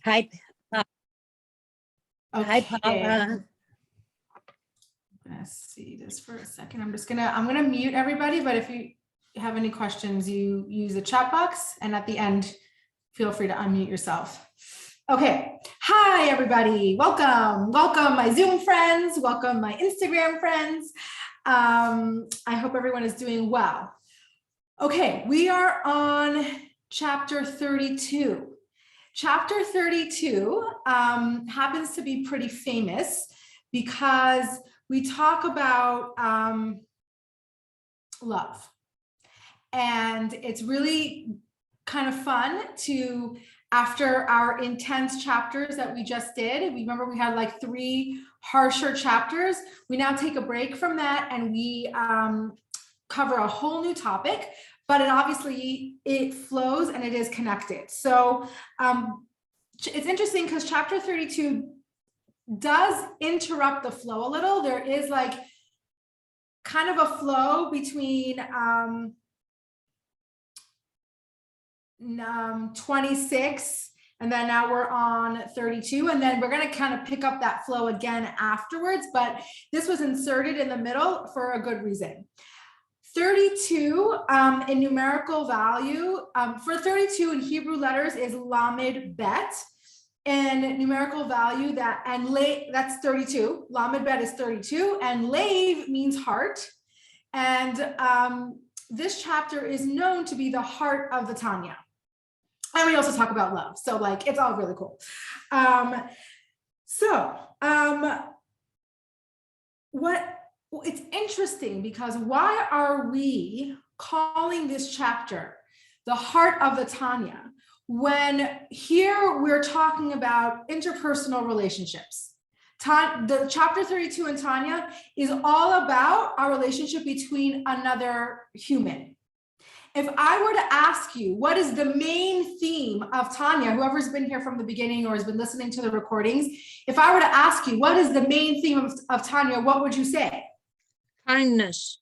Hi, hi, Okay. Paula. I'm gonna see this for a second. I'm gonna mute everybody, but if you have any questions, you use the chat box, and at the end, feel free to unmute yourself. Okay. Hi, everybody. Welcome. Welcome, my Zoom friends. Welcome, my Instagram friends. I hope everyone is doing well. Okay, we are on chapter 32. Chapter 32 happens to be pretty famous because we talk about love. And it's really kind of fun to, after our intense chapters that we just did, we remember we had like 3 harsher chapters. We now take a break from that and we cover a whole new topic, but it flows and it is connected. So it's interesting because chapter 32 does interrupt the flow a little. There is like kind of a flow between 26 and then now we're on 32, and then we're going to kind of pick up that flow again afterwards, but this was inserted in the middle for a good reason. 32 in numerical value, for 32 in Hebrew letters is Lamed Bet, and numerical value that's 32. Lamed Bet is 32, and Lev means heart, and this chapter is known to be the heart of the Tanya. And we also talk about love, so like it's all really cool. It's interesting because why are we calling this chapter the heart of the Tanya when here we're talking about interpersonal relationships? The chapter 32 in Tanya is all about our relationship between another human. If I were to ask you, what is the main theme of Tanya, whoever's been here from the beginning or has been listening to the recordings, if I were to ask you, what is the main theme of Tanya, what would you say? Kindness.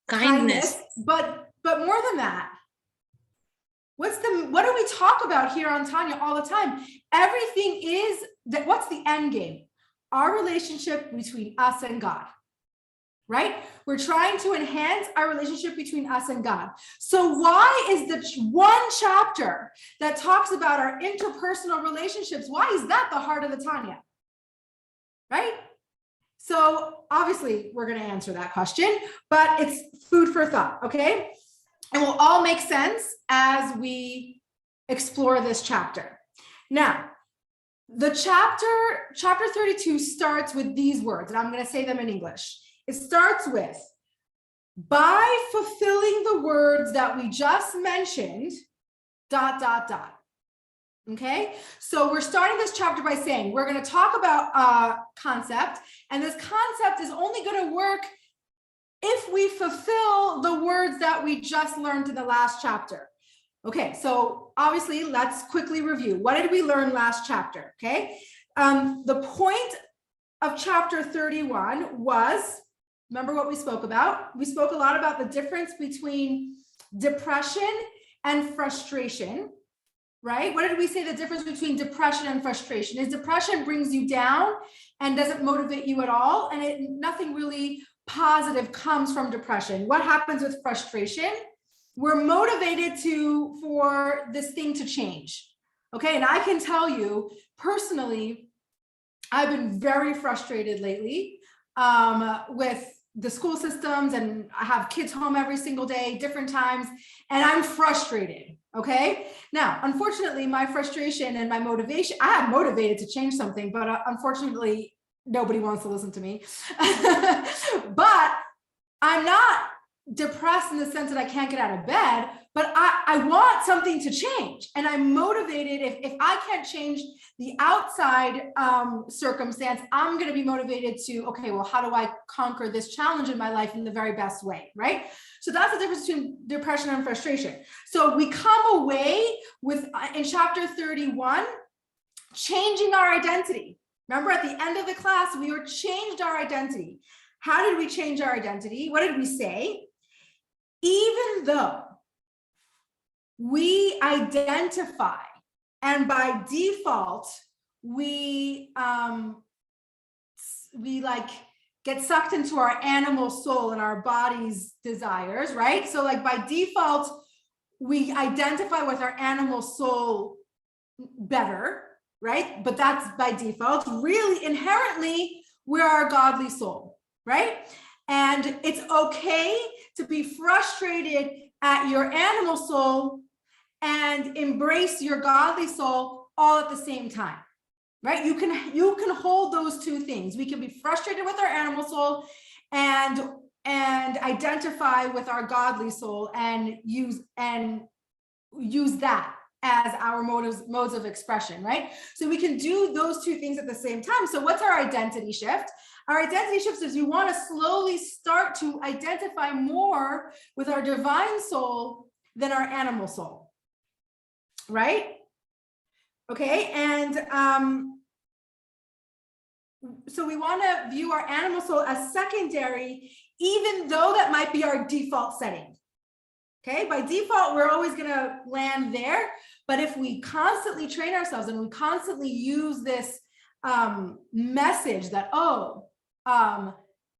But more than that, what do we talk about here on Tanya all the time? Everything is that. What's the end game? Our relationship between us and God, right? We're trying to enhance our relationship between us and God. So why is the one chapter that talks about our interpersonal relationships, why is that the heart of the Tanya, right? So obviously we're going to answer that question, but it's food for thought, okay? It will all make sense as we explore this chapter. Now, the chapter 32 starts with these words, and I'm going to say them in English. It starts with, by fulfilling the words that we just mentioned, ... Okay, so we're starting this chapter by saying we're going to talk about a concept, and this concept is only going to work if we fulfill the words that we just learned in the last chapter. Okay, so obviously let's quickly review. What did we learn last chapter? Okay, the point of chapter 31 was, remember what we spoke about? We spoke a lot about the difference between depression and frustration. Right? What did we say the difference between depression and frustration is? Depression brings you down and doesn't motivate you at all. And nothing really positive comes from depression. What happens with frustration? We're motivated for this thing to change. Okay. And I can tell you personally, I've been very frustrated lately with the school systems, and I have kids home every single day, different times, and I'm frustrated. Okay. Now, unfortunately, my frustration and my motivation, I am motivated to change something, but unfortunately, nobody wants to listen to me. But I'm not depressed in the sense that I can't get out of bed, but I want something to change. And I'm motivated. If I can't change the outside circumstance, I'm going to be motivated to, okay, well, how do I conquer this challenge in my life in the very best way, right? So that's the difference between depression and frustration. So we come away with, in chapter 31, changing our identity. Remember at the end of the class, we were changed our identity. How did we change our identity? What did we say? Even though we identify And by default, we like get sucked into our animal soul and our body's desires, right? So like by default, we identify with our animal soul better, right? But that's by default. Really, inherently, we're our godly soul, right? And it's okay to be frustrated at your animal soul and embrace your godly soul all at the same time, right? You can hold those two things. We can be frustrated with our animal soul and identify with our godly soul and use that as our modes of expression, right? So we can do those two things at the same time. So what's our identity shift? Our identity shift is we want to slowly start to identify more with our divine soul than our animal soul, right? Okay, and so we want to view our animal soul as secondary, even though that might be our default setting. Okay, by default, we're always going to land there. But if we constantly train ourselves and we constantly use this message that,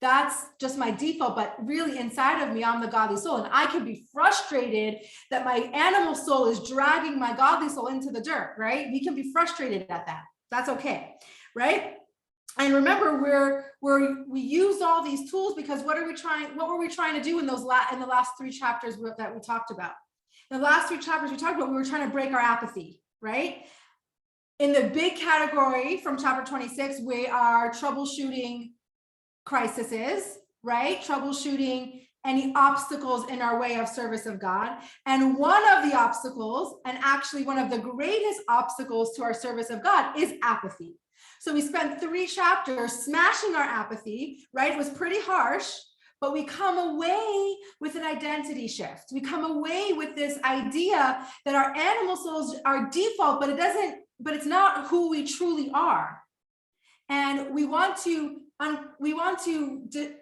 that's just my default, but really inside of me, I'm the godly soul. And I can be frustrated that my animal soul is dragging my godly soul into the dirt, right? We can be frustrated at that. That's okay, right? And remember, we use all these tools because what were we trying to do in the last 3 chapters that we talked about? In the last 3 chapters we talked about, we were trying to break our apathy, right? In the big category from chapter 26, we are troubleshooting crises, right? Troubleshooting any obstacles in our way of service of God. And one of the obstacles, and actually one of the greatest obstacles to our service of God, is apathy. So we spent 3 chapters smashing our apathy, right? It was pretty harsh, but we come away with an identity shift. We come away with this idea that our animal souls are default, but it's not who we truly are. And we want to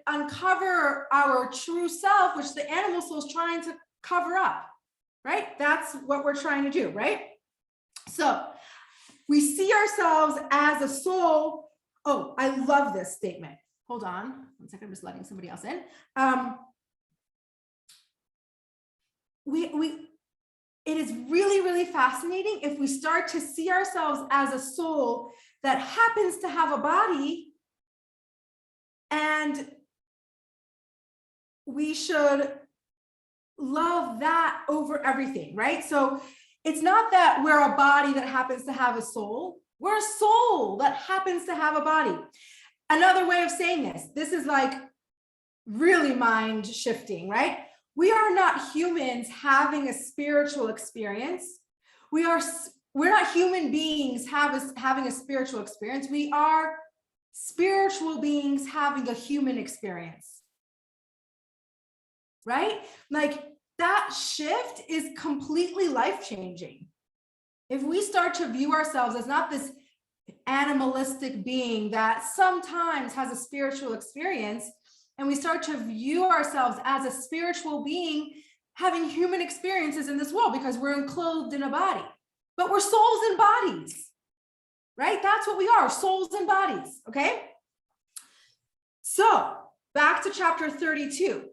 uncover our true self, which the animal soul is trying to cover up, right? That's what we're trying to do, right? So we see ourselves as a soul. Oh, I love this statement. Hold on 1 second. I'm just letting somebody else in. It is really, really fascinating if we start to see ourselves as a soul that happens to have a body, and we should love that over everything, right? So it's not that we're a body that happens to have a soul. We're a soul that happens to have a body. Another way of saying this is like really mind shifting, right? We are not humans having a spiritual experience. We're not human beings having a spiritual experience. We are spiritual beings having a human experience, right? Like that shift is completely life-changing. If we start to view ourselves as not this animalistic being that sometimes has a spiritual experience, and we start to view ourselves as a spiritual being having human experiences in this world, because we're enclosed in a body, but we're souls and bodies, right? That's what we are, souls and bodies, okay? So back to chapter 32.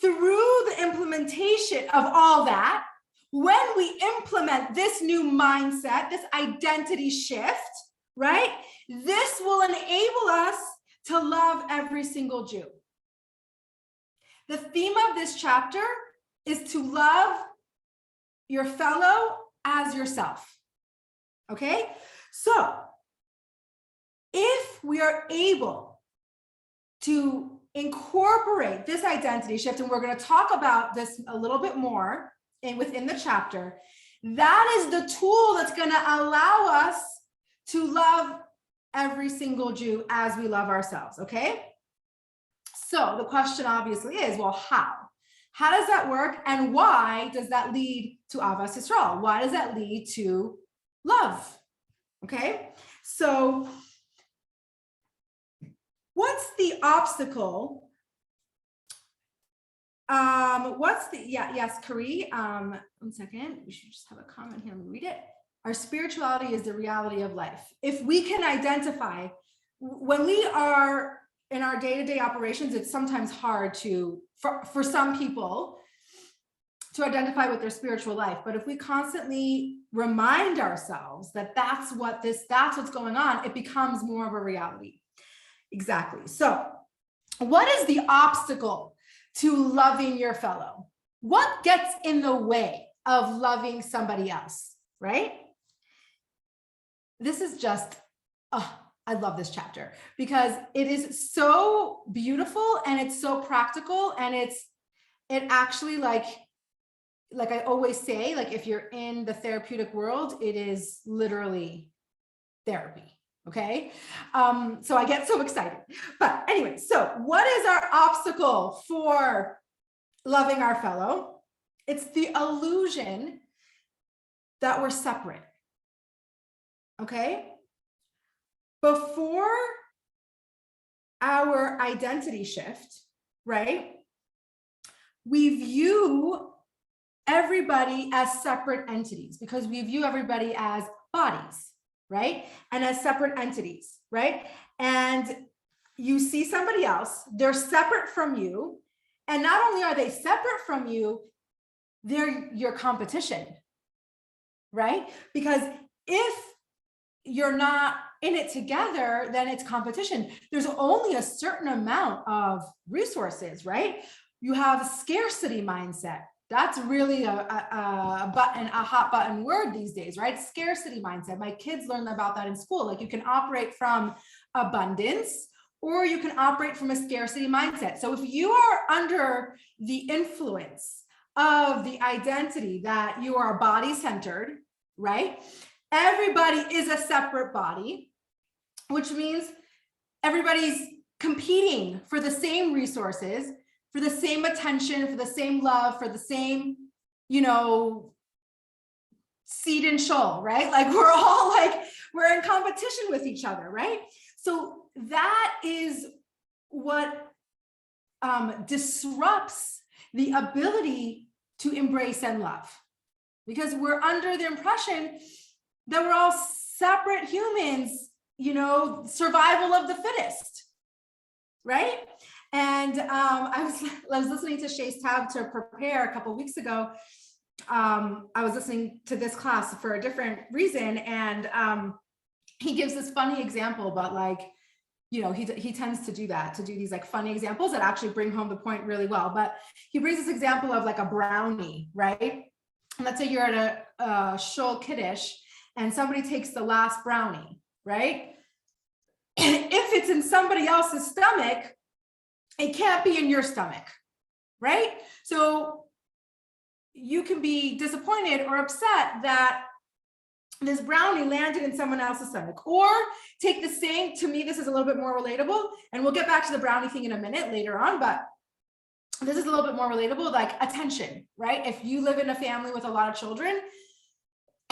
Through the implementation of all that, when we implement this new mindset, this identity shift, right? This will enable us to love every single Jew. The theme of this chapter is to love your fellow as yourself. Okay? So, if we are able to incorporate this identity shift, and we're going to talk about this a little bit more within the chapter, that is the tool that's going to allow us to love every single Jew as we love ourselves, okay? So the question obviously is, well, how? How does that work? And why does that lead to Avas Yisrael? Why does that lead to love? Okay, so what's the obstacle? Yes, Kari, 1 second. We should just have a comment here. Let me read it. Our spirituality is the reality of life. If we can identify, when we are in our day-to-day operations, it's sometimes hard for some people to identify with their spiritual life. But if we constantly remind ourselves that that's what's going on, it becomes more of a reality. Exactly. So what is the obstacle to loving your fellow? What gets in the way of loving somebody else, right? This is just, I love this chapter because it is so beautiful and it's so practical, and it actually, like I always say, like if you're in the therapeutic world, it is literally therapy. Okay. So I get so excited, but anyway, so what is our obstacle for loving our fellow? It's the illusion that we're separate. Okay. Before our identity shift, right? We view everybody as separate entities because we view everybody as bodies, right? And as separate entities, right? And you see somebody else, they're separate from you. And not only are they separate from you, they're your competition, right? Because if you're not in it together, then it's competition. There's only a certain amount of resources, right? You have scarcity mindset. That's really a hot button word these days, right? Scarcity mindset. My kids learn about that in school. Like you can operate from abundance or you can operate from a scarcity mindset. So if you are under the influence of the identity that you are body-centered, right? Everybody is a separate body, which means everybody's competing for the same resources, for the same attention, for the same love, for the same, seed and shoal, right? Like we're all we're in competition with each other, right? So that is what disrupts the ability to embrace and love, because we're under the impression that we're all separate humans, survival of the fittest, right? And I was listening to Shay's tab to prepare a couple of weeks ago. I was listening to this class for a different reason, and he gives this funny example, but he tends to do these funny examples that actually bring home the point really well. But he brings this example of a brownie, right? And let's say you're at a shul kiddush and somebody takes the last brownie, right? If it's in somebody else's stomach, it can't be in your stomach, right? So you can be disappointed or upset that this brownie landed in someone else's stomach. Or take the same, to me, this is a little bit more relatable, and we'll get back to the brownie thing in a minute later on, but this is a little bit more relatable, like attention, right? If you live in a family with a lot of children,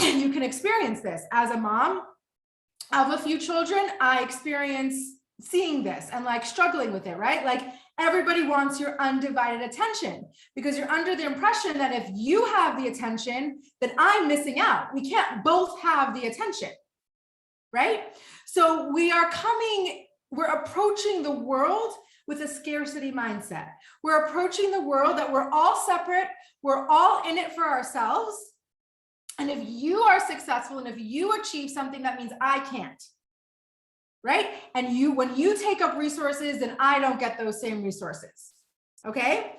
you can experience this. As a mom of a few children, I experience seeing this and struggling with it, right? Everybody wants your undivided attention because you're under the impression that if you have the attention, then I'm missing out. We can't both have the attention, right? So we're approaching the world with a scarcity mindset. We're approaching the world that we're all separate. We're all in it for ourselves. And if you are successful and if you achieve something, that means I can't, right? And when you take up resources, then I don't get those same resources, okay?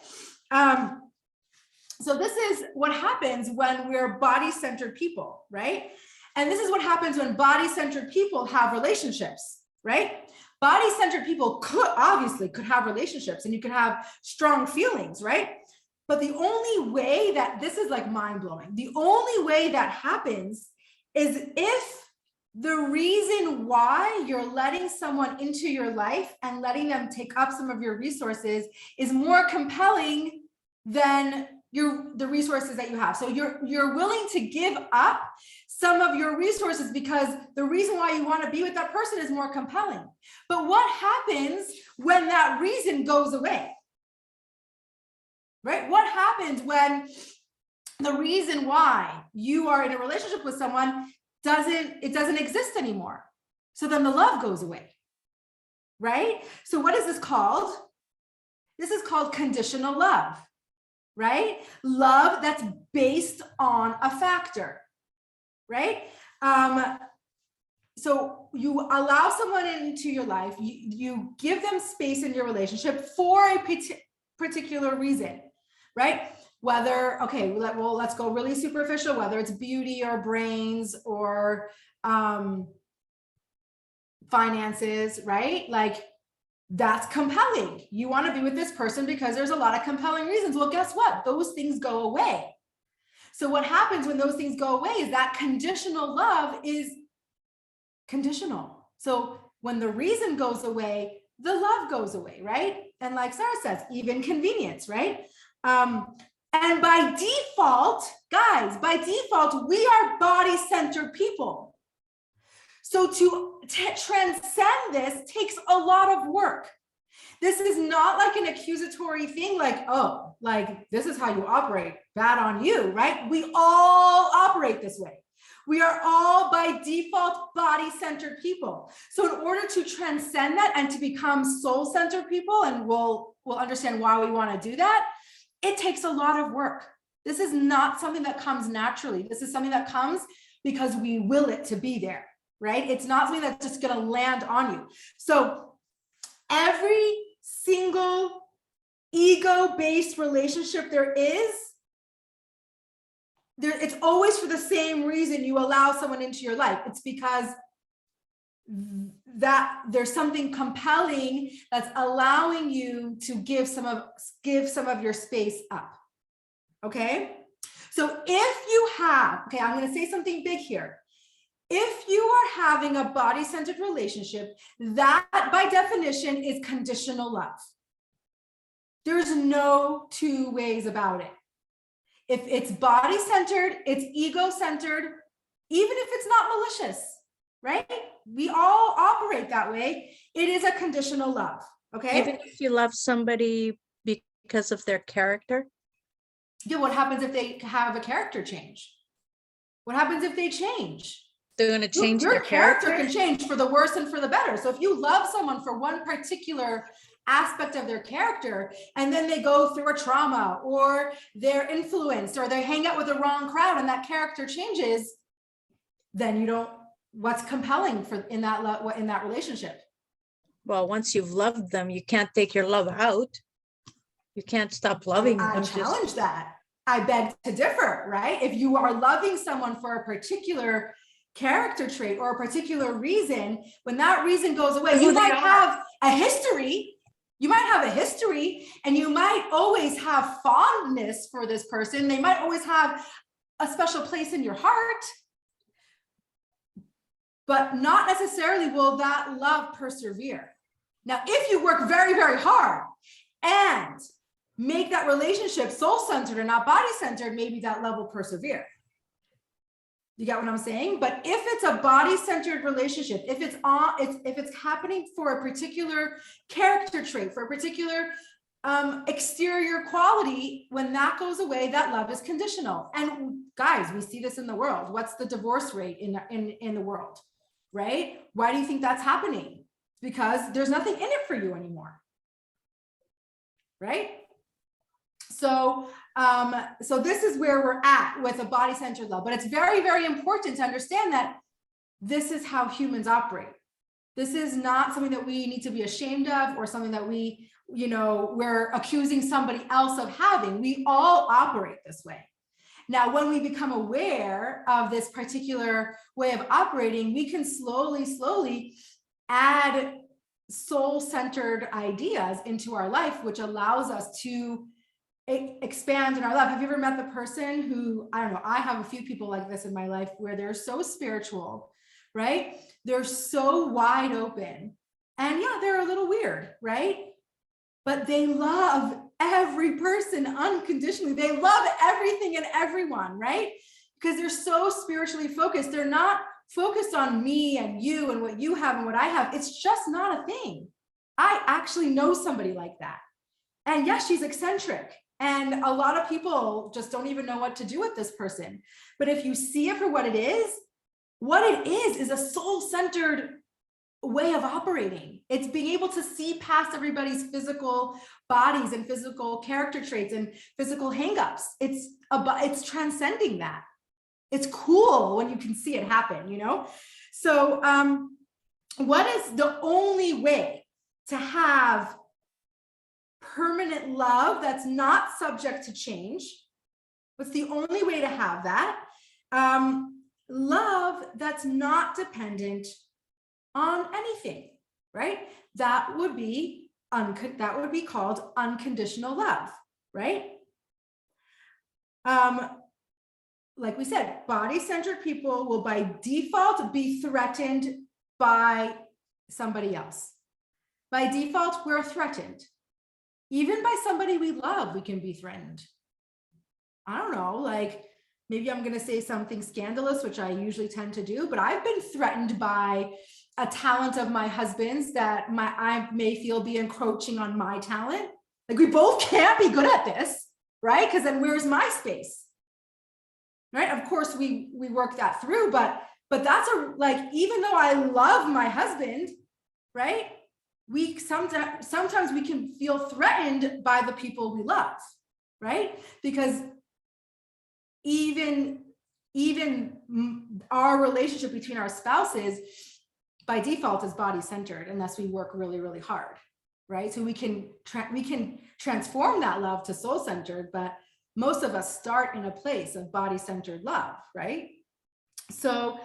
So this is what happens when we're body-centered people, right? And this is what happens when body-centered people have relationships, right? Body-centered people could have relationships and you can have strong feelings, right? But the only way that this is mind-blowing, the only way that happens is if the reason why you're letting someone into your life and letting them take up some of your resources is more compelling than the resources that you have. So you're willing to give up some of your resources because the reason why you want to be with that person is more compelling. But what happens when that reason goes away? Right? What happens when the reason why you are in a relationship with someone doesn't exist anymore. So then the love goes away, right? So what is this called? This is called conditional love, right? Love that's based on a factor, right? So you allow someone into your life, you give them space in your relationship for a particular reason, right? Whether, okay, let's go really superficial, whether it's beauty or brains or finances, right? Like, that's compelling. You want to be with this person because there's a lot of compelling reasons. Well, guess what? Those things go away. So what happens when those things go away is that conditional love is conditional. So when the reason goes away, the love goes away, right? And like Sarah says, even convenience, right? And by default, guys, by default, we are body-centered people. So to transcend this takes a lot of work. This is not like an accusatory thing, like, oh, like this is how you operate, bad on you, right? We all operate this way. We are all by default body-centered people. So in order to transcend that and to become soul-centered people, and we'll understand why we want to do that, it takes a lot of work. This is not something that comes naturally. This is something that comes because we will it to be there, right? It's not something that's just going to land on you. So every single ego-based relationship there is, it's always for the same reason you allow someone into your life. It's because that there's something compelling that's allowing you to give some of your space up. Okay? So if you have, okay, I'm going to say something big here. If you are having a body-centered relationship, that by definition is conditional love. There's no two ways about it. If it's body-centered, it's ego-centered, even if it's not malicious, right? We all operate that way. It is a conditional love, okay? Even if you love somebody because of their character? Yeah, what happens if they have a character change? What happens if they change? They're going to change your their character can change for the worse and for the better. So if you love someone for one particular aspect of their character, and then they go through a trauma, or they're influenced, or they hang out with the wrong crowd, and that character changes, then you don't, what's compelling in that relationship? Well, once you've loved them, you can't take your love out. You can't stop loving them. I challenge that. I beg to differ, right? If you are loving someone for a particular character trait or a particular reason, when that reason goes away, you might have a history. You might have a history, and you might always have fondness for this person. They might always have a special place in your heart, but not necessarily will that love persevere. Now, if you work very, very hard and make that relationship soul-centered and not body-centered, maybe that love will persevere. You get what I'm saying? But if it's a body-centered relationship, if it's happening for a particular character trait, for a particular exterior quality, when that goes away, that love is conditional. And guys, we see this in the world. What's the divorce rate in the world, right? Why do you think that's happening? Because there's nothing in it for you anymore, right? So this is where we're at with a body-centered love, but it's very, very important to understand that this is how humans operate. This is not something that we need to be ashamed of, or something that we're accusing somebody else of having. We all operate this way. Now, when we become aware of this particular way of operating, we can slowly add soul-centered ideas into our life, which allows us to expand in our love. Have you ever met the person who, I don't know, I have a few people like this in my life where they're so spiritual, right? They're so wide open, and yeah, they're a little weird, right? But they love every person unconditionally. They love everything and everyone, right? Because they're so spiritually focused. They're not focused on me and you and what you have and what I have. It's just not a thing. I actually know somebody like that. And yes, she's eccentric. And a lot of people just don't even know what to do with this person. But if you see it for what it is, what it is a soul-centered way of operating. It's being able to see past everybody's physical bodies and physical character traits and physical hangups. It's transcending that. It's cool when you can see it happen, you know? So what is the only way to have permanent love that's not subject to change? What's the only way to have that? Love that's not dependent on anything, right? That would be called unconditional love, right? Like we said, body-centered people will by default be threatened by somebody else. By default, we're threatened. Even by somebody we love, we can be threatened. I don't know, like maybe I'm going to say something scandalous, which I usually tend to do, but I've been threatened by a talent of my husband's that I may feel be encroaching on my talent. Like we both can't be good at this, right? Because then where's my space? Right? Of course, we work that through, but that's like, even though I love my husband, right? We sometimes we can feel threatened by the people we love, right? Because even our relationship between our spouses by default is body-centered unless we work really, really hard, right? So we can transform that love to soul-centered, but most of us start in a place of body-centered love, right? So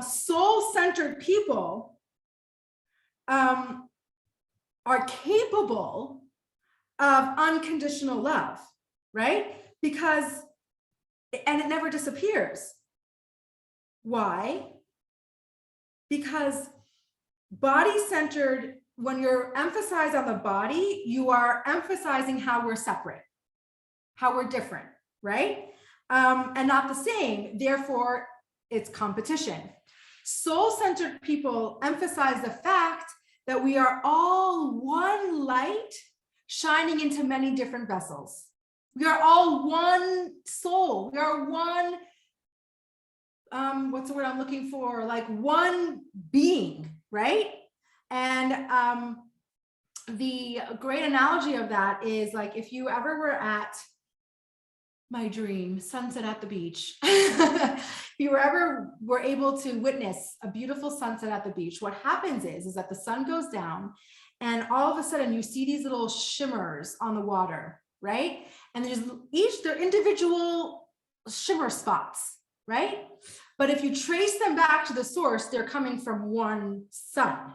soul-centered people are capable of unconditional love, right? And it never disappears. Why? Because body-centered, when you're emphasized on the body, you are emphasizing how we're separate, how we're different, right? And not the same. Therefore, it's competition. Soul-centered people emphasize the fact that we are all one light shining into many different vessels. We are all one soul. We are one, what's the word I'm looking for? Like one being, right? And the great analogy of that is like, if you ever were at my dream, sunset at the beach, if you ever were able to witness a beautiful sunset at the beach, what happens is that the sun goes down and all of a sudden you see these little shimmers on the water, right? And they're individual shimmer spots, right? But if you trace them back to the source, they're coming from one sun,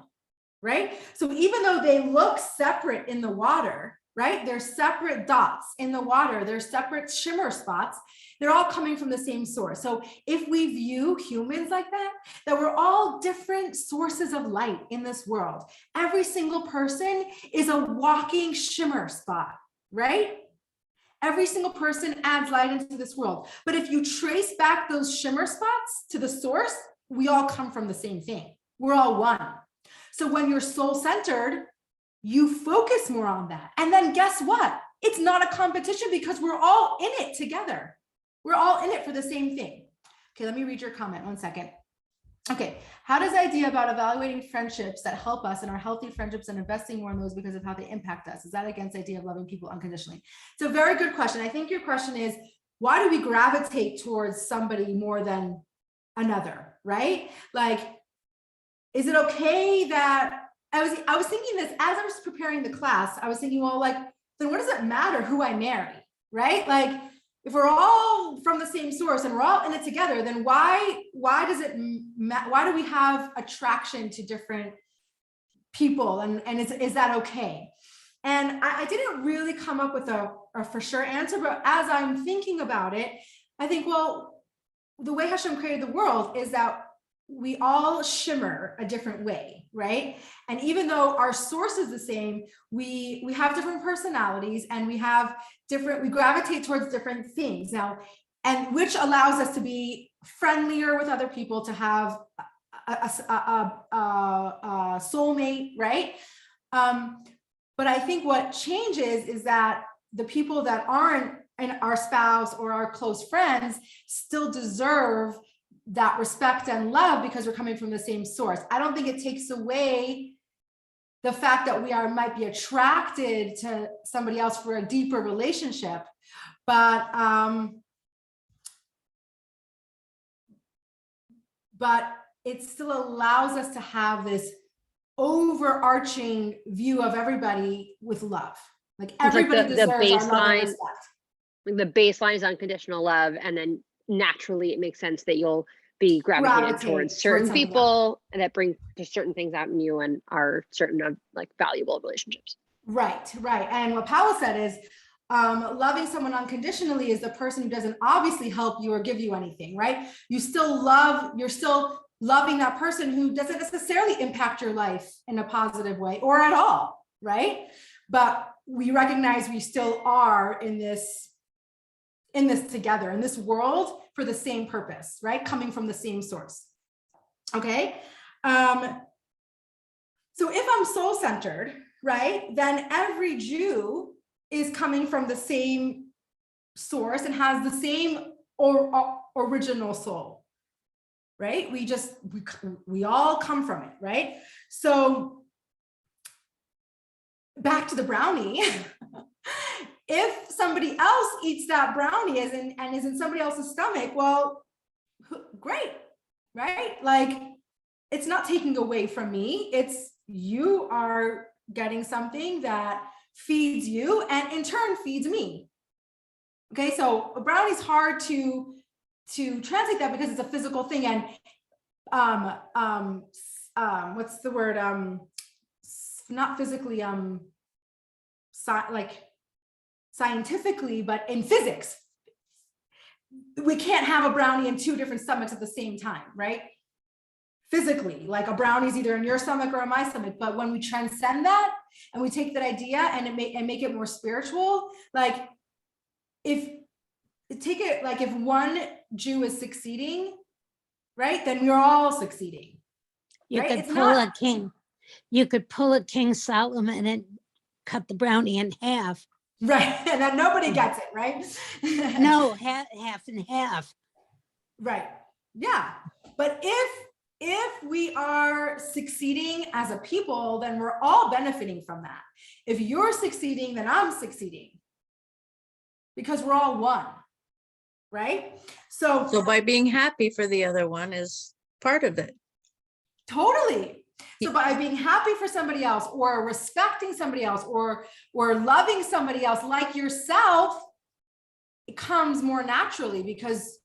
right? So even though they look separate in the water, right? They're separate dots in the water. They're separate shimmer spots. They're all coming from the same source. So if we view humans like that we're all different sources of light in this world. Every single person is a walking shimmer spot, right? Every single person adds light into this world. But if you trace back those shimmer spots to the source, we all come from the same thing. We're all one. So when you're soul-centered, you focus more on that. And then guess what? It's not a competition because we're all in it together. We're all in it for the same thing. Okay, let me read your comment 1 second. Okay, how does the idea about evaluating friendships that help us and our healthy friendships and investing more in those because of how they impact us? Is that against the idea of loving people unconditionally? It's a very good question. I think your question is, why do we gravitate towards somebody more than another, right? Like, is it okay that I was thinking this as I was preparing the class. I was thinking, well, like, then what does it matter who I marry, right? Like, if we're all from the same source and we're all in it together, then why do we have attraction to different people? And is that okay? And I didn't really come up with a for sure answer, but as I'm thinking about it, I think, well, the way Hashem created the world is that we all shimmer a different way, right? And even though our source is the same, we have different personalities and we gravitate towards different things now, and which allows us to be friendlier with other people, to have a soulmate, right? But I think what changes is that the people that aren't our spouse or our close friends still deserve that respect and love because we're coming from the same source. I don't think it takes away the fact that we might be attracted to somebody else for a deeper relationship, but it still allows us to have this overarching view of everybody with love. Like everybody deserves our love and respect. The baseline is unconditional love, and then naturally it makes sense that you'll be gravitated towards certain people and that bring just certain things out in you and are certain of like valuable relationships. Right. And what Paula said is loving someone unconditionally is the person who doesn't obviously help you or give you anything, right? You're still loving that person who doesn't necessarily impact your life in a positive way or at all, right? But we recognize we still are in this together, in this world for the same purpose, right? Coming from the same source. Okay. So if I'm soul-centered, right, then every Jew is coming from the same source and has the same original soul, right? We all come from it, right? So back to the brownie. If somebody else eats that brownie and is in somebody else's stomach, well, great, right? Like, it's not taking away from me. It's you are getting something that feeds you and in turn feeds me. Okay, so a brownie is hard to translate that because it's a physical thing. And what's the word? Not physically, like scientifically, but in physics, we can't have a brownie in two different stomachs at the same time, right? Physically, like a brownie is either in your stomach or in my stomach. But when we transcend that and we take that idea and make it more spiritual, like if one Jew is succeeding, right, then we're all succeeding. You right? could pull a king. You could pull a King Solomon and cut the brownie in half. Right, and then nobody gets it, right? No, half and half. Right. Yeah. But if we are succeeding as a people, then we're all benefiting from that. If you're succeeding, then I'm succeeding. Because we're all one. Right? So by being happy for the other one is part of it. Totally. So by being happy for somebody else or respecting somebody else or loving somebody else like yourself, it comes more naturally, because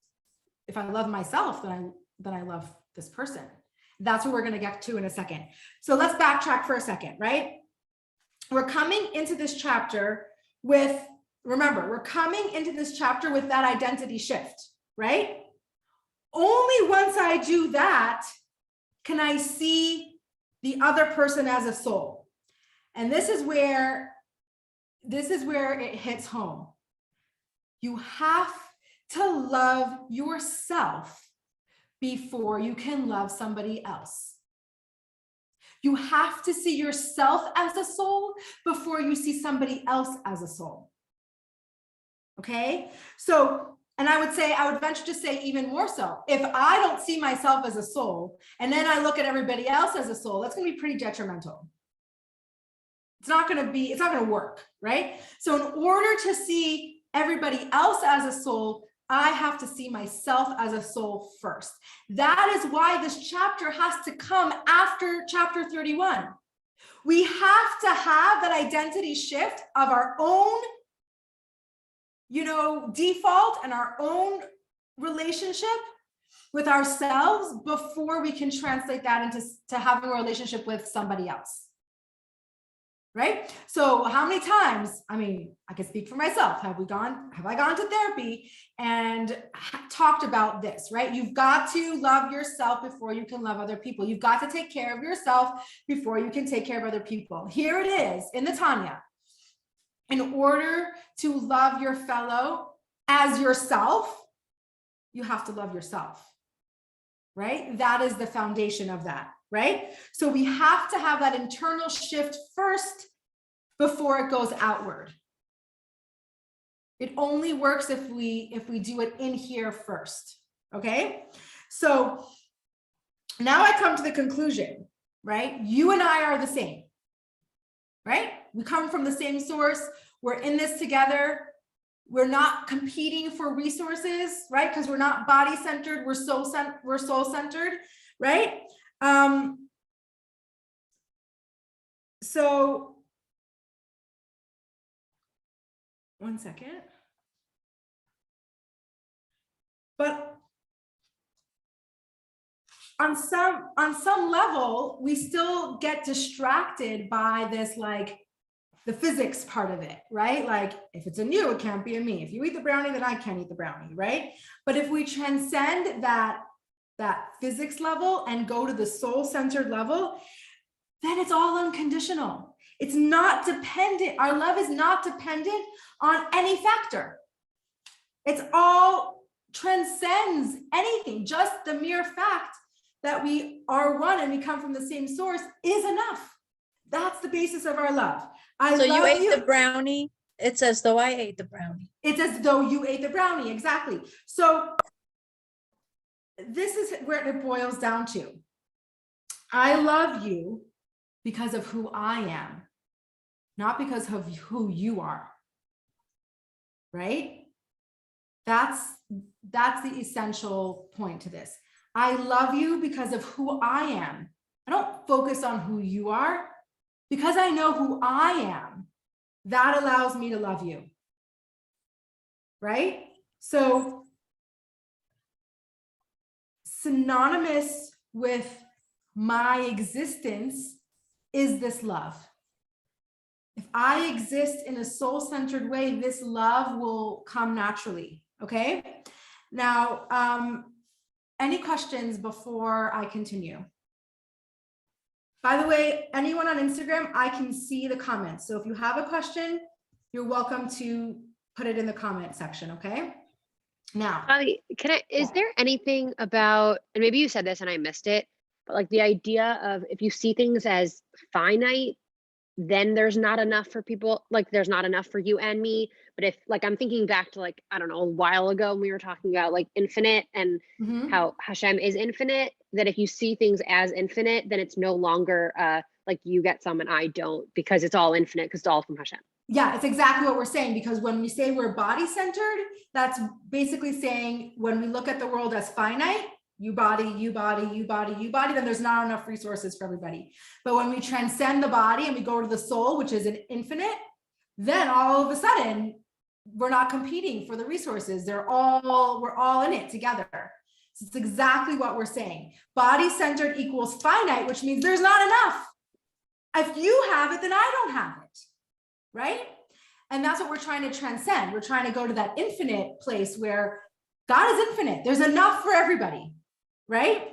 if I love myself, then I love this person. That's what we're going to get to in a second. So let's backtrack for a second, right? We're coming into this chapter with that identity shift, right? Only once I do that can I see the other person as a soul. And this is where it hits home. You have to love yourself before you can love somebody else. You have to see yourself as a soul before you see somebody else as a soul. Okay? So, and I would venture to say even more so, if I don't see myself as a soul, and then I look at everybody else as a soul, that's going to be pretty detrimental. It's not going to work, right? So in order to see everybody else as a soul, I have to see myself as a soul first. That is why this chapter has to come after chapter 31. We have to have that identity shift of our own default and our own relationship with ourselves before we can translate that into having a relationship with somebody else. Right? So how many times, I can speak for myself. Have I gone to therapy and talked about this, right? You've got to love yourself before you can love other people. You've got to take care of yourself before you can take care of other people. Here it is in the Tanya. In order to love your fellow as yourself, you have to love yourself, right? That is the foundation of that, right? So we have to have that internal shift first before it goes outward. It only works if we do it in here first, okay? So now I come to the conclusion, right? You and I are the same, right? We come from the same source. We're in this together. We're not competing for resources, right? Because we're not body-centered, we're soul-centered, right? So, one second. But on some level, we still get distracted by this, like, the physics part of it, right? Like, if it's in you, it can't be in me. If you eat the brownie, then I can't eat the brownie, right? But if we transcend that physics level and go to the soul-centered level, then it's all unconditional. It's not dependent. Our love is not dependent on any factor. It's all transcends anything. Just the mere fact that we are one and we come from the same source is enough. That's the basis of our love. So you ate the brownie. It's as though I ate the brownie. It's as though you ate the brownie. Exactly. So this is where it boils down to. I love you because of who I am, not because of who you are. Right? That's the essential point to this. I love you because of who I am. I don't focus on who you are. Because I know who I am, that allows me to love you. Right? So, synonymous with my existence is this love. If I exist in a soul-centered way, this love will come naturally. Okay? Now, any questions before I continue? By the way, anyone on Instagram, I can see the comments. So if you have a question, you're welcome to put it in the comment section, okay? Now, is there anything about, and maybe you said this and I missed it, but like the idea of if you see things as finite, then there's not enough for people, like there's not enough for you and me. But if, like, I'm thinking back to, like, I don't know, a while ago when we were talking about like infinite and how Hashem is infinite, that if you see things as infinite, then it's no longer like you get some and I don't, because it's all infinite, because it's all from Hashem. Yeah, it's exactly what we're saying, because when we say we're body-centered, that's basically saying when we look at the world as finite, you body, you body, you body, you body, then there's not enough resources for everybody. But when we transcend the body and we go to the soul, which is an infinite, then all of a sudden we're not competing for the resources. We're all in it together. So it's exactly what we're saying. Body-centered equals finite, which means there's not enough. If you have it, then I don't have it, right? And that's what we're trying to transcend. We're trying to go to that infinite place where God is infinite. There's enough for everybody, right?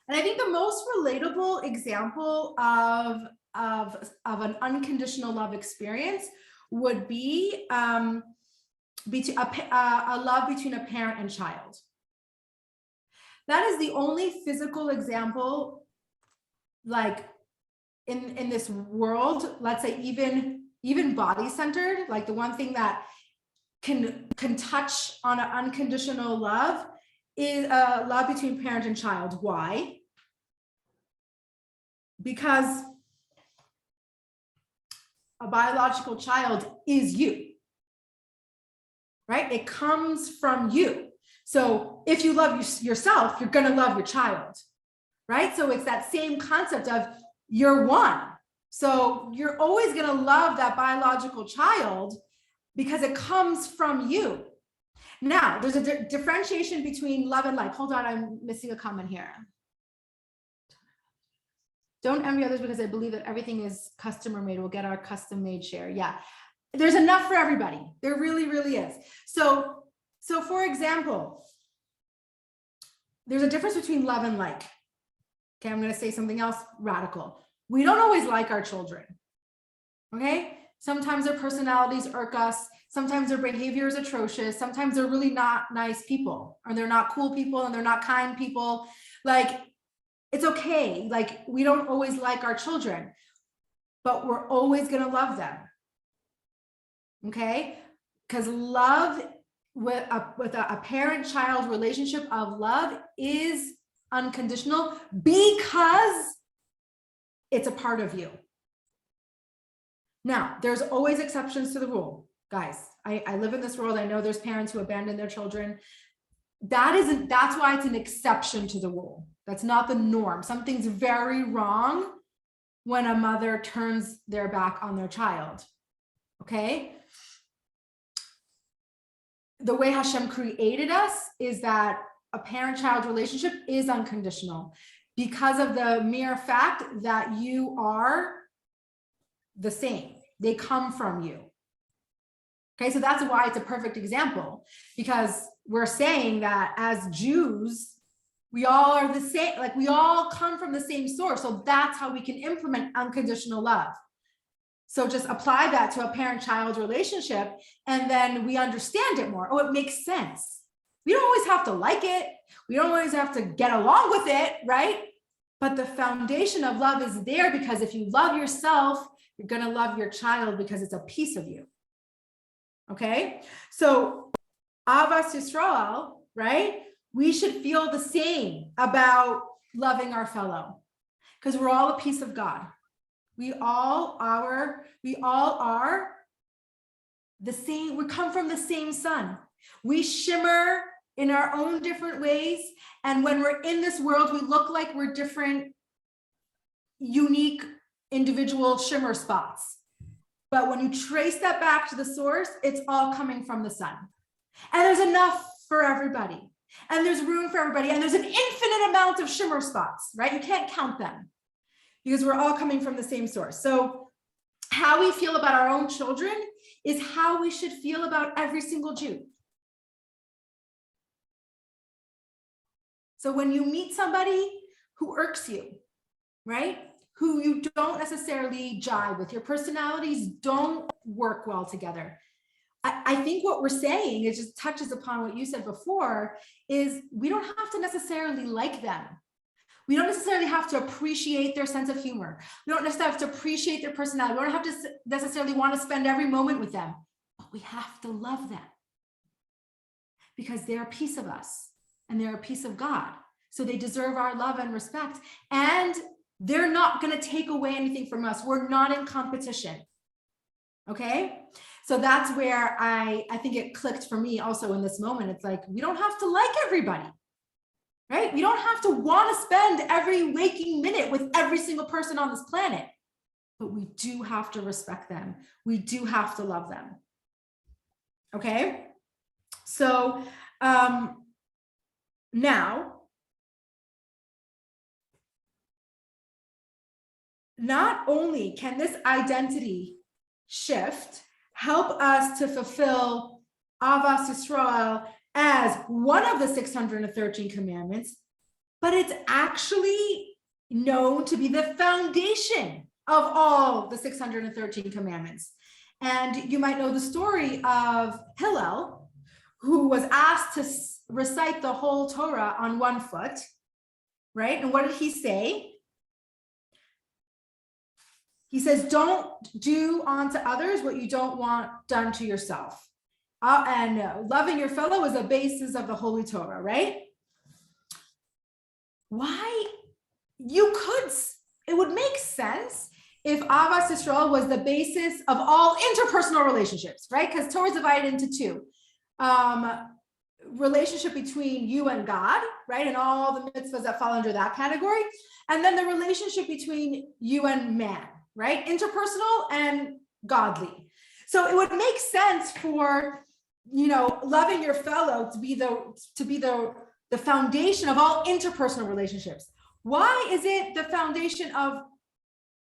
And I think the most relatable example of an unconditional love experience would be a love between a parent and child. That is the only physical example, like in this world, let's say even body-centered, like the one thing that can touch on an unconditional love is a love between parent and child. Why? Because a biological child is you, right? It comes from you. So if you love yourself, you're going to love your child, right? So it's that same concept of you're one. So you're always going to love that biological child because it comes from you. Now, there's a differentiation between love and like. Hold on, I'm missing a comment here. Don't envy others because I believe that everything is customer made. We'll get our custom made share. Yeah, there's enough for everybody. There really, really is. So for example, there's a difference between love and like. Okay, I'm going to say something else radical. We don't always like our children. Okay, sometimes their personalities irk us. Sometimes their behavior is atrocious. Sometimes they're really not nice people, or they're not cool people, and they're not kind people. Like, it's okay. Like, we don't always like our children, but we're always going to love them. Okay, because love with a parent-child relationship of love is unconditional because it's a part of you. Now, there's always exceptions to the rule, guys. I live in this world. I know there's parents who abandon their children. That's why it's an exception to the rule. That's not the norm. Something's very wrong when a mother turns their back on their child. Okay? The way Hashem created us is that a parent-child relationship is unconditional because of the mere fact that you are the same. They come from you. Okay, so that's why it's a perfect example, because we're saying that as Jews, we all are the same, like we all come from the same source. So that's how we can implement unconditional love. So just apply that to a parent-child relationship, and then we understand it more. Oh, it makes sense. We don't always have to like it. We don't always have to get along with it, right? But the foundation of love is there, because if you love yourself, you're going to love your child because it's a piece of you. Okay? So Avas Yisrael, right? We should feel the same about loving our fellow, because we're all a piece of God. We all are the same. We come from the same sun. We shimmer in our own different ways. And when we're in this world, we look like we're different, unique, individual shimmer spots. But when you trace that back to the source, it's all coming from the sun. And there's enough for everybody. And there's room for everybody. And there's an infinite amount of shimmer spots, right? You can't count them, because we're all coming from the same source. So how we feel about our own children is how we should feel about every single Jew. So when you meet somebody who irks you, right? Who you don't necessarily jive with, your personalities don't work well together. I think what we're saying, it just touches upon what you said before, is we don't have to necessarily like them. We don't necessarily have to appreciate their sense of humor. We don't necessarily have to appreciate their personality. We don't have to necessarily want to spend every moment with them, but we have to love them because they're a piece of us and they're a piece of God. So they deserve our love and respect, and they're not going to take away anything from us. We're not in competition. Okay. So that's where I think it clicked for me also in this moment. It's like, we don't have to like everybody. Right? We don't have to want to spend every waking minute with every single person on this planet, but we do have to respect them. We do have to love them. Okay? So now, not only can this identity shift help us to fulfill Avas Yisrael as one of the 613 commandments, but it's actually known to be the foundation of all the 613 commandments. And you might know the story of Hillel, who was asked to recite the whole Torah on one foot, right? And what did he say? He says, don't do unto others what you don't want done to yourself. And loving your fellow is the basis of the Holy Torah, right? Why? It would make sense if Avas Yisrael was the basis of all interpersonal relationships, right? Because Torah is divided into two. Relationship between you and God, right? And all the mitzvahs that fall under that category. And then the relationship between you and man, right? Interpersonal and godly. So it would make sense for, loving your fellow to be the foundation of all interpersonal relationships. Why is it the foundation of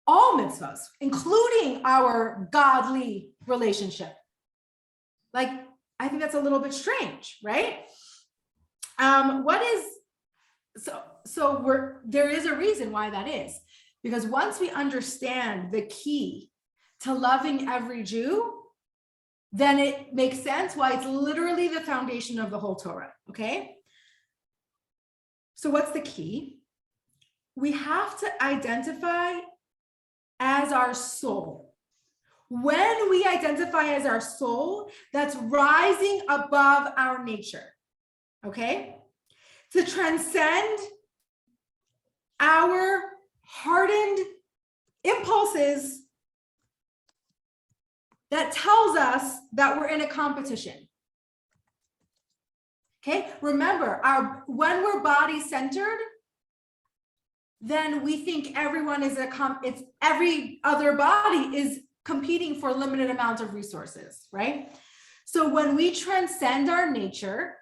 all mitzvahs, including our godly relationship? Like, I think that's a little bit strange, right? There is a reason why that is, because once we understand the key to loving every Jew, then it makes sense why it's literally the foundation of the whole Torah, okay? So what's the key? We have to identify as our soul. when we identify as our soul that's rising above our nature, okay? To transcend our hardened impulses that tells us that we're in a competition. Okay, remember, when we're body centered, then we think everyone is it's every other body is competing for a limited amount of resources, right? So when we transcend our nature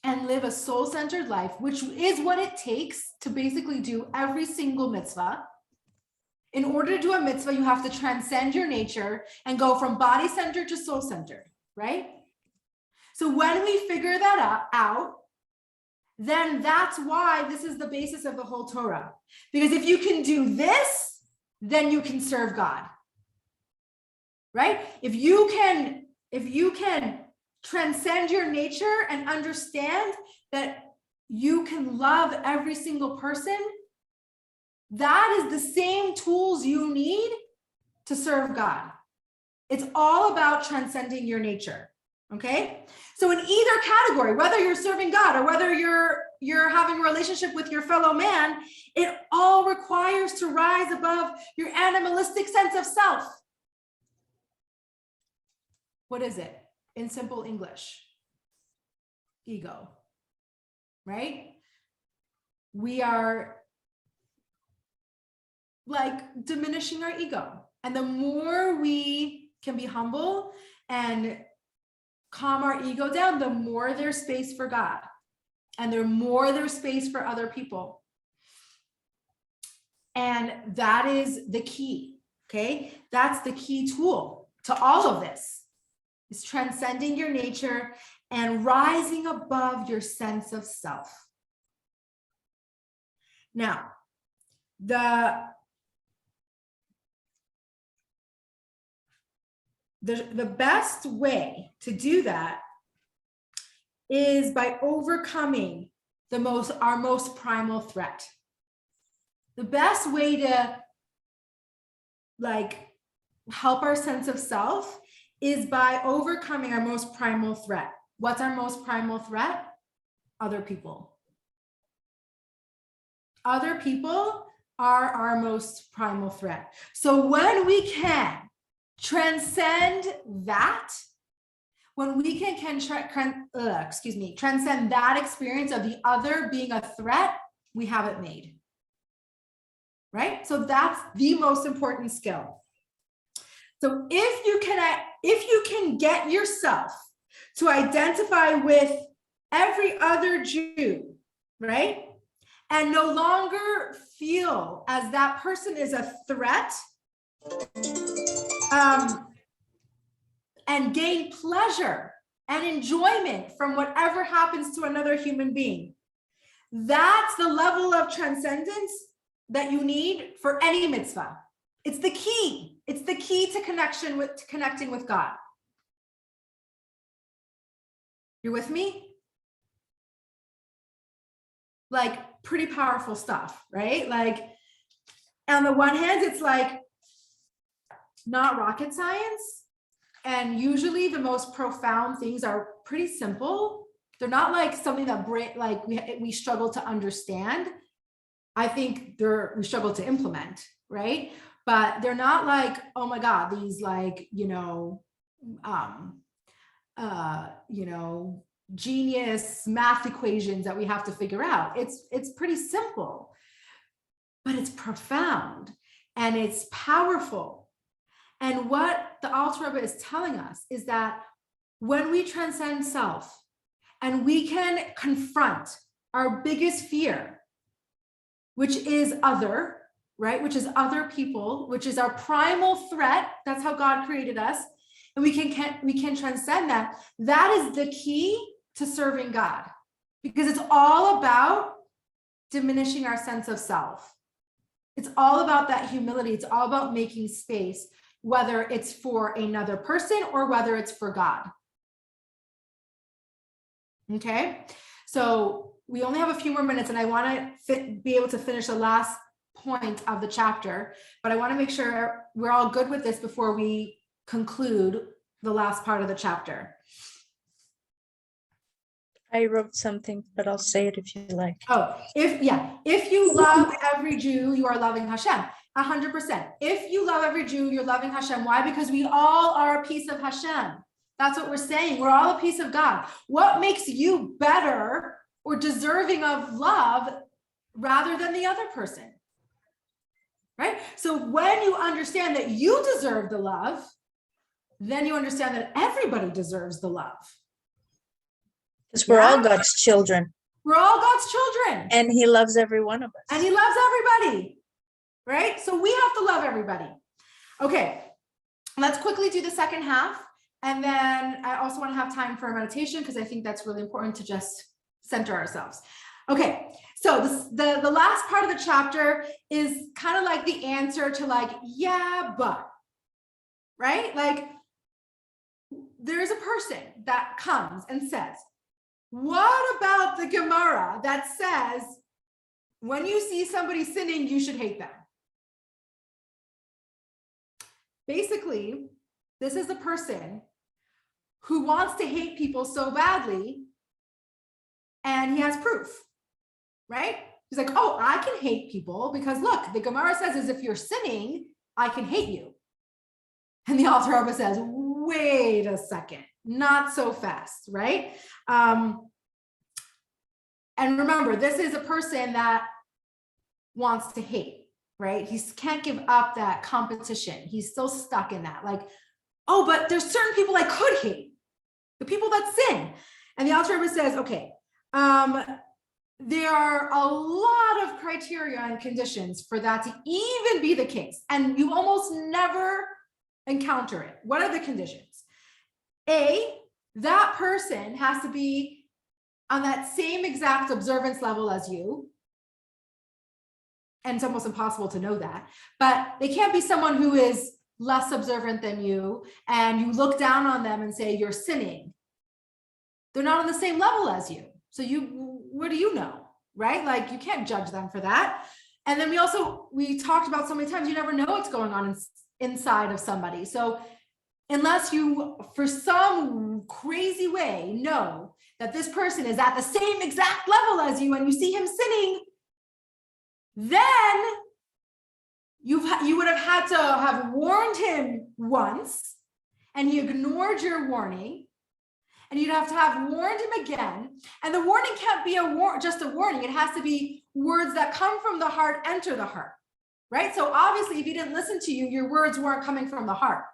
and live a soul-centered life, which is what it takes to basically do every single mitzvah. In order to do a mitzvah, you have to transcend your nature and go from body-centered to soul-centered, right? So when we figure that out, then that's why this is the basis of the whole Torah. Because if you can do this, then you can serve God, right? If you can transcend your nature and understand that you can love every single person, that is the same tools you need to serve God. It's all about transcending your nature, okay? So in either category, whether you're serving God or whether you're having a relationship with your fellow man, it all requires to rise above your animalistic sense of self. What is it? In simple English, ego, right? We are like diminishing our ego. And the more we can be humble and calm our ego down, the more there's space for God and the more there's space for other people. And that is the key, okay? That's the key tool to all of this, is transcending your nature and rising above your sense of self. Now, the best way to do that is by overcoming our most primal threat. The best way to help our sense of self is by overcoming our most primal threat. What's our most primal threat? Other people. Other people are our most primal threat. So when we can transcend that, when we can transcend that experience of the other being a threat, we have it made, right? So that's the most important skill. So if you can get yourself to identify with every other Jew, right? And no longer feel as that person is a threat, and gain pleasure and enjoyment from whatever happens to another human being. That's the level of transcendence that you need for any mitzvah. It's the key. It's the key to connecting with God. You're with me? Like pretty powerful stuff, right? Like on the one hand, it's like not rocket science. And usually the most profound things are pretty simple. They're not like something that we struggle to understand. I think we struggle to implement, right? But they're not like, oh my God, these genius math equations that we have to figure out. It's pretty simple, but it's profound and it's powerful. And what the Alter Rebbe is telling us is that when we transcend self and we can confront our biggest fear, which is other, right? Which is other people, which is our primal threat. That's how God created us. And we can transcend that. That is the key to serving God, because it's all about diminishing our sense of self. It's all about that humility. It's all about making space, whether it's for another person or whether it's for God. Okay, so we only have a few more minutes and I want to be able to finish the last point of the chapter, but I want to make sure we're all good with this before we conclude the last part of the chapter. I wrote something, but I'll say it if you like. Oh, if you love every Jew, you are loving Hashem. 100%. If you love every Jew, you're loving Hashem. Why? Because we all are a piece of Hashem. That's what we're saying. We're all a piece of God. What makes you better or deserving of love rather than the other person? Right? So when you understand that you deserve the love, then you understand that everybody deserves the love. Because we're all God's children. We're all God's children. And he loves every one of us. And he loves everybody. Right? So we have to love everybody. Okay. Let's quickly do the second half. And then I also want to have time for a meditation because I think that's really important to just center ourselves. Okay. So the last part of the chapter is kind of like the answer to like, yeah, but, right? Like there's a person that comes and says, what about the Gemara that says, when you see somebody sinning, you should hate them? Basically, this is a person who wants to hate people so badly, and he has proof, right? He's like, oh, I can hate people because look, the Gemara says is if you're sinning, I can hate you. And the Alter Rebbe says, wait a second, not so fast, right? And remember, this is a person that wants to hate, right? He can't give up that competition. He's still stuck in that. Like, oh, but there's certain people I could hate, the people that sin. And the Alter Rebbe says, okay, there are a lot of criteria and conditions for that to even be the case. And you almost never encounter it. What are the conditions? A, that person has to be on that same exact observance level as you. And it's almost impossible to know that. But they can't be someone who is less observant than you and you look down on them and say you're sinning. They're not on the same level as you. So what do you know, right? Like you can't judge them for that. And then we talked about so many times, you never know what's going on inside of somebody. So unless you, for some crazy way, know that this person is at the same exact level as you and you see him sinning, then you would have had to have warned him once and he ignored your warning. And you'd have to have warned him again. And the warning can't be just a warning. It has to be words that come from the heart, enter the heart, right? So obviously, if he didn't listen to you, your words weren't coming from the heart.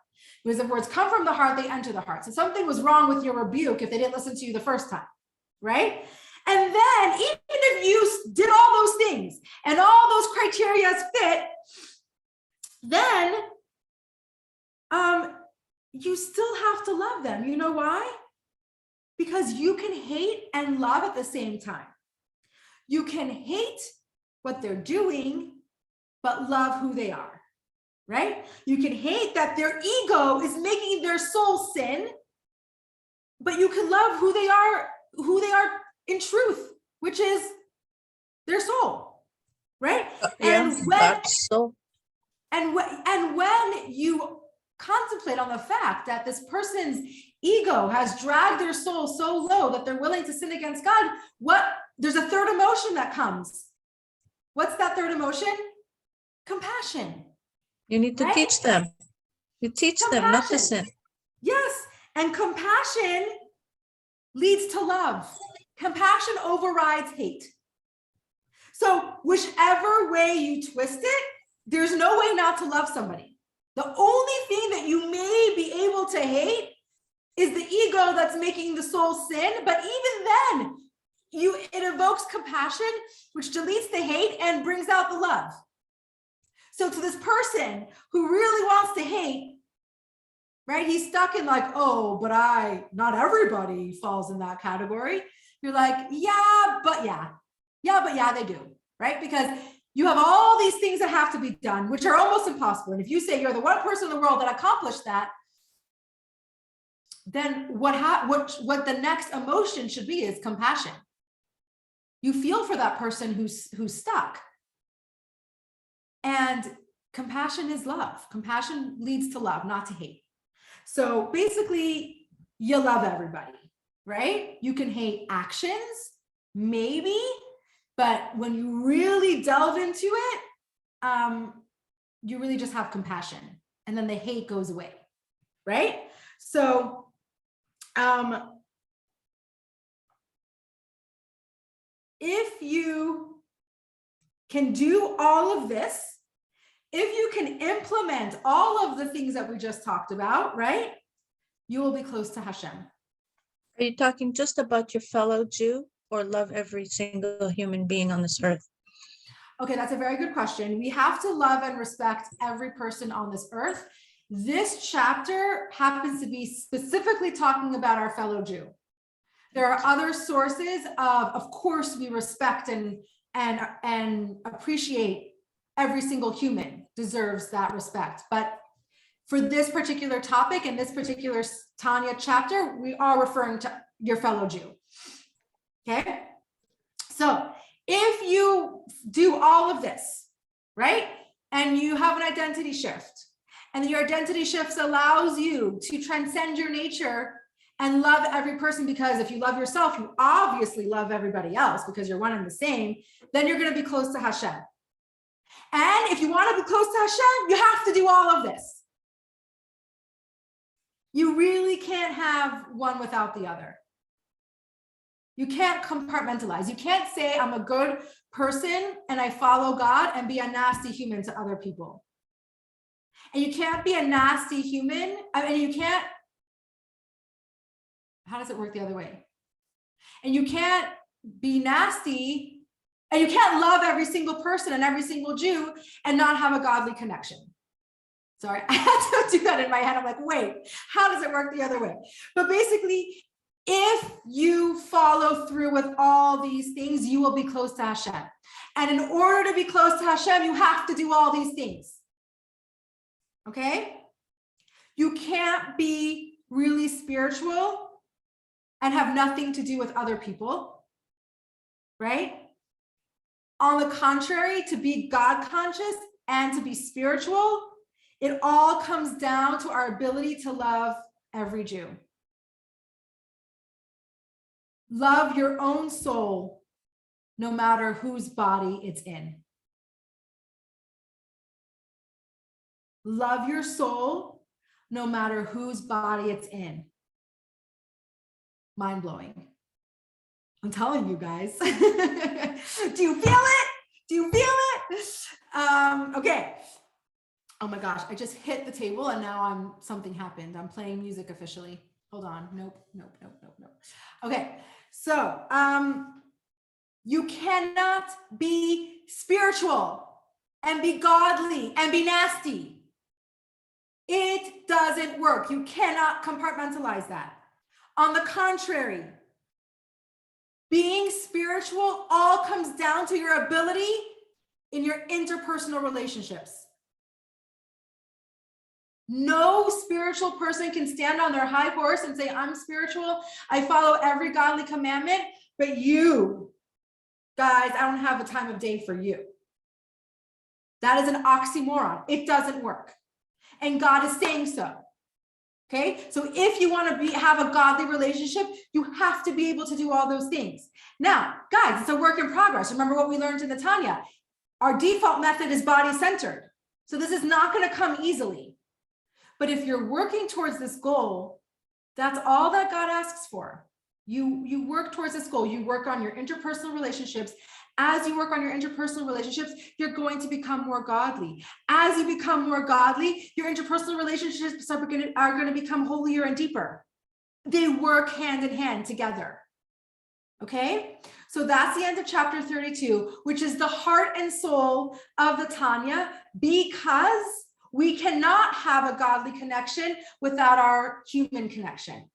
Because if words come from the heart, they enter the heart. So something was wrong with your rebuke if they didn't listen to you the first time, right? And then even if you did all those things and all those criteria fit, then you still have to love them. You know why? Because you can hate and love at the same time. You can hate what they're doing, but love who they are, right? You can hate that their ego is making their soul sin, but you can love who they are in truth, which is their soul, right? Yeah, that's so. And when you contemplate on the fact that this person's ego has dragged their soul so low that they're willing to sin against God, there's a third emotion that comes. What's that third emotion? Compassion. You need to teach them. You teach them not to sin. Yes, and compassion leads to love. Compassion overrides hate. So whichever way you twist it, there's no way not to love somebody. The only thing that you may be able to hate is the ego that's making the soul sin. But even then, it evokes compassion, which deletes the hate and brings out the love. So to this person who really wants to hate, right? He's stuck in like, oh, but not everybody falls in that category. You're like, yeah, but they do, right? Because you have all these things that have to be done, which are almost impossible. And if you say you're the one person in the world that accomplished that, then what the next emotion should be is compassion. You feel for that person who's stuck. And compassion is love. Compassion leads to love, not to hate. So basically, you love everybody, right? You can hate actions, maybe, but when you really delve into it, you really just have compassion, and then the hate goes away, right? So, if you can do all of this, if you can implement all of the things that we just talked about, right, you will be close to Hashem. Are you talking just about your fellow Jew, or love every single human being on this earth? Okay, that's a very good question. We have to love and respect every person on this earth. This chapter happens to be specifically talking about our fellow Jew. There are other sources of course, we respect and appreciate every single human deserves that respect. But for this particular topic and this particular Tanya chapter, we are referring to your fellow Jew. Okay, so if you do all of this, right, and you have an identity shift, and your identity shift allows you to transcend your nature and love every person, because if you love yourself, you obviously love everybody else because you're one and the same, then you're going to be close to Hashem. And if you want to be close to Hashem, you have to do all of this. You really can't have one without the other. You can't compartmentalize. You can't say I'm a good person and I follow God and be a nasty human to other people. And you can't be a nasty human. And you can't, how does it work the other way? And you can't be nasty, and you can't love every single person and every single Jew and not have a godly connection. Sorry, I had to do that in my head. I'm like, wait, how does it work the other way? But basically, if you follow through with all these things, you will be close to Hashem. And in order to be close to Hashem, you have to do all these things. Okay? You can't be really spiritual and have nothing to do with other people, right? On the contrary, to be God conscious and to be spiritual, it all comes down to our ability to love every Jew. Love your own soul, no matter whose body it's in. Love your soul, no matter whose body it's in. Mind-blowing. I'm telling you guys. Do you feel it? Do you feel it? Okay. Oh my gosh, I just hit the table and now something happened. I'm playing music officially. Hold on. Nope. Okay. So, you cannot be spiritual and be godly and be nasty. It doesn't work. You cannot compartmentalize that. On the contrary, being spiritual all comes down to your ability in your interpersonal relationships. No spiritual person can stand on their high horse and say, I'm spiritual, I follow every godly commandment, but you, guys, I don't have a time of day for you. That is an oxymoron. It doesn't work. And God is saying so. Okay, so if you want to have a godly relationship, you have to be able to do all those things. Now, guys, it's a work in progress. Remember what we learned in the Tanya. Our default method is body-centered. So this is not going to come easily. But if you're working towards this goal, that's all that God asks for. You work towards this goal. You work on your interpersonal relationships. As you work on your interpersonal relationships, you're going to become more godly. As you become more godly, your interpersonal relationships are going to become holier and deeper. They work hand in hand together. Okay? So that's the end of chapter 32, which is the heart and soul of the Tanya, because we cannot have a godly connection without our human connection.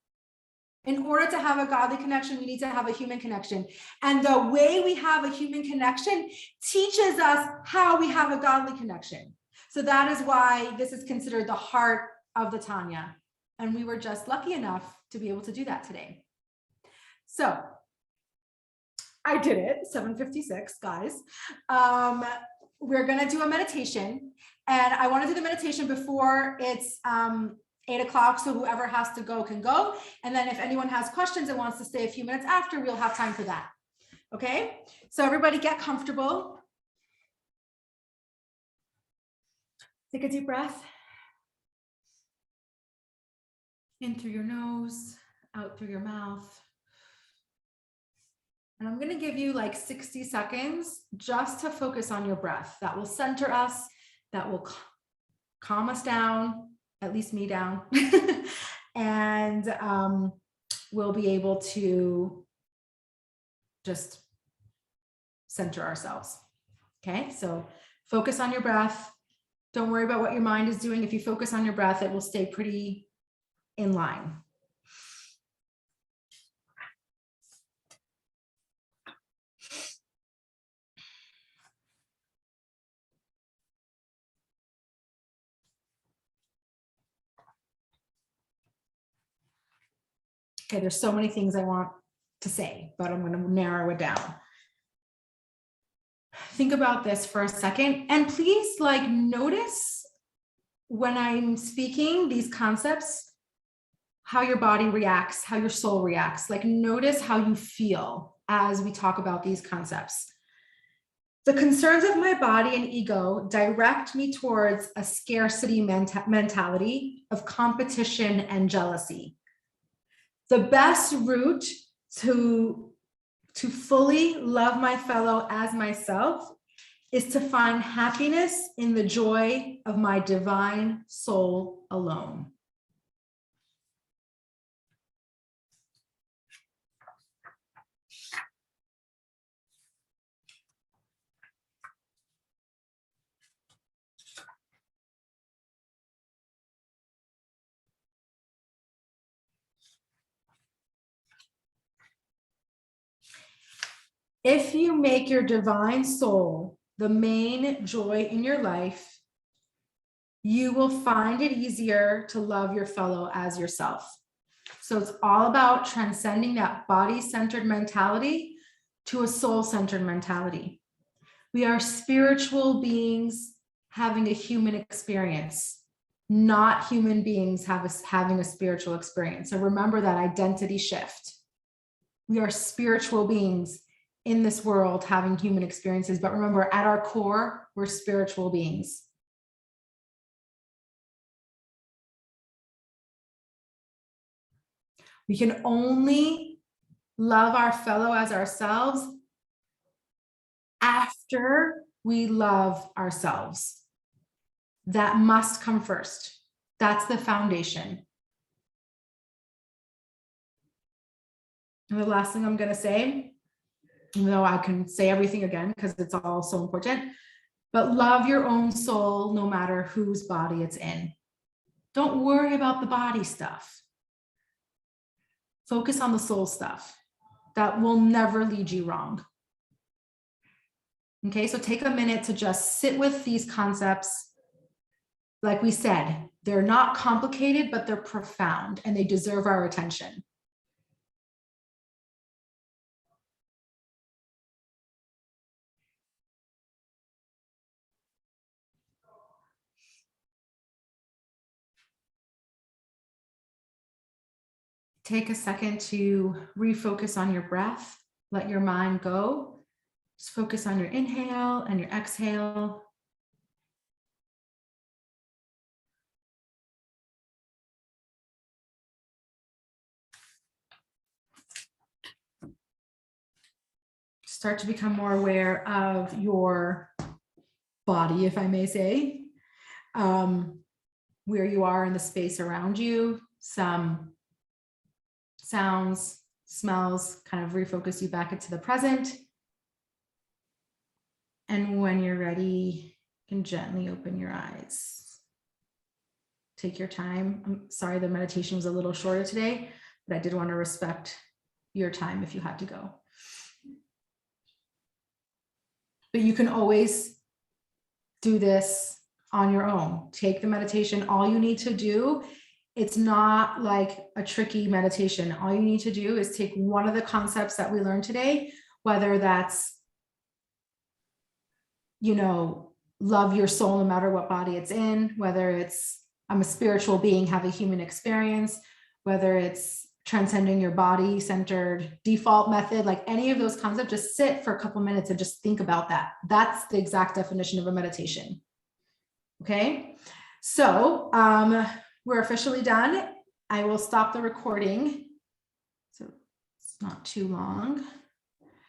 In order to have a godly connection, we need to have a human connection. And the way we have a human connection teaches us how we have a godly connection. So that is why this is considered the heart of the Tanya. And we were just lucky enough to be able to do that today. So I did it, 7:56, guys. we're going to do a meditation, and I want to do the meditation before it's 8 o'clock. So whoever has to go can go. And then if anyone has questions and wants to stay a few minutes after, we'll have time for that. Okay. So everybody get comfortable. Take a deep breath. In through your nose, out through your mouth. And I'm going to give you like 60 seconds just to focus on your breath. That will center us, that will calm us down, at least me down. And we'll be able to just center ourselves. Okay, so focus on your breath. Don't worry about what your mind is doing. If you focus on your breath, it will stay pretty in line. Okay, there's so many things I want to say, but I'm going to narrow it down. Think about this for a second, and please like notice when I'm speaking these concepts, how your body reacts, how your soul reacts. Like notice how you feel as we talk about these concepts. The concerns of my body and ego direct me towards a scarcity mentality of competition and jealousy. The best route to fully love my fellow as myself is to find happiness in the joy of my divine soul alone. If you make your divine soul the main joy in your life, you will find it easier to love your fellow as yourself. So it's all about transcending that body-centered mentality to a soul-centered mentality. We are spiritual beings having a human experience, not human beings having a spiritual experience. So remember that identity shift. We are spiritual beings in this world having human experiences, but remember, at our core, we're spiritual beings. We can only love our fellow as ourselves after we love ourselves. That must come first. That's the foundation. And the last thing I'm going to say, even though I can say everything again because it's all so important, but love your own soul no matter whose body it's in. Don't worry about the body stuff. Focus on the soul stuff. That will never lead you wrong. Okay, so take a minute to just sit with these concepts. Like we said, they're not complicated, but they're profound and they deserve our attention. Take a second to refocus on your breath. Let your mind go. Just focus on your inhale and your exhale. Start to become more aware of your body, if I may say, where you are in the space around you. Some sounds, smells kind of refocus you back into the present. And when you're ready, you can gently open your eyes. Take your time. I'm sorry the meditation was a little shorter today, but I did want to respect your time if you had to go. But you can always do this on your own. Take the meditation. All you need to do, it's not like a tricky meditation. All you need to do is take one of the concepts that we learned today, whether that's, you know, love your soul no matter what body it's in, whether it's I'm a spiritual being, have a human experience, whether it's transcending your body centered default method, like any of those concepts, just sit for a couple minutes and just think about that. That's the exact definition of a meditation. Okay, so we're officially done. I will stop the recording, so it's not too long.